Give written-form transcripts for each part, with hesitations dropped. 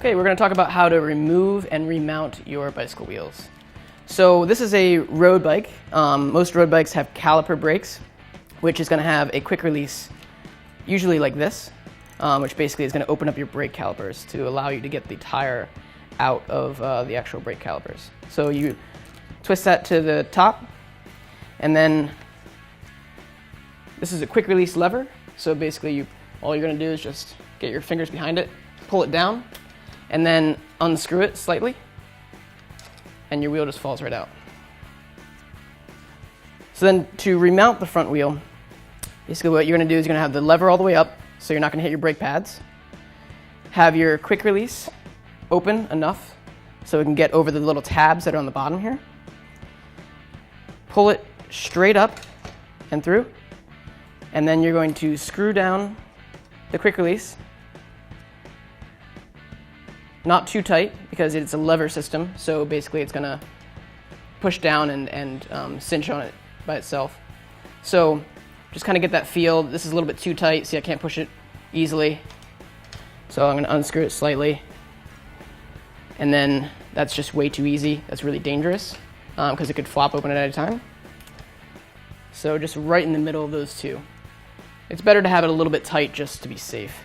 Okay, we're going to talk about how to remove and remount your bicycle wheels. So this is a road bike. Most road bikes have caliper brakes, which is going to have a quick release, usually like this, which basically is going to open up your brake calipers to allow you to get the tire out of the actual brake calipers. So you twist that to the top, and then this is a quick release lever. So basically all you're going to do is just get your fingers behind it, pull it down, and then unscrew it slightly, and your wheel just falls right out. So then to remount the front wheel, basically what you're going to do is you're going to have the lever all the way up, so you're not going to hit your brake pads. Have your quick release open enough so it can get over the little tabs that are on the bottom here. Pull it straight up and through, and then you're going to screw down the quick release. Not too tight because it's a lever system, so basically it's going to push down and cinch on it by itself. So just kind of get that feel. This is a little bit too tight. See, I can't push it easily. So I'm going to unscrew it slightly. And then that's just way too easy. That's really dangerous because it could flop open at a time. So just right in the middle of those two. It's better to have it a little bit tight just to be safe.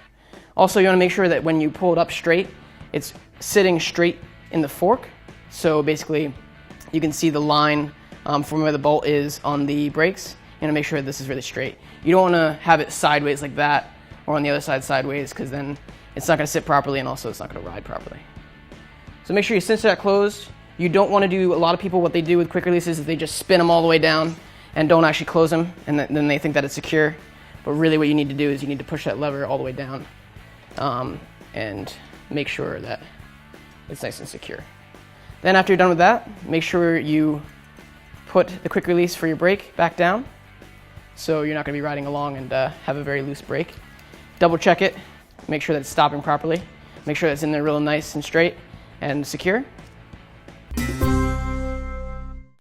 Also, you want to make sure that when you pull it up straight, it's sitting straight in the fork. So basically, you can see the line from where the bolt is on the brakes. You want to make sure this is really straight. You don't want to have it sideways like that, or on the other side sideways, because then it's not going to sit properly, and also it's not going to ride properly. So make sure you cinch that closed. You don't want to do, a lot of people, what they do with quick releases is they just spin them all the way down and don't actually close them, and then they think that it's secure. But really what you need to do is you need to push that lever all the way down and make sure that it's nice and secure. Then after you're done with that, make sure you put the quick release for your brake back down, so you're not going to be riding along and have a very loose brake. Double check it, make sure that it's stopping properly, make sure that it's in there real nice and straight and secure.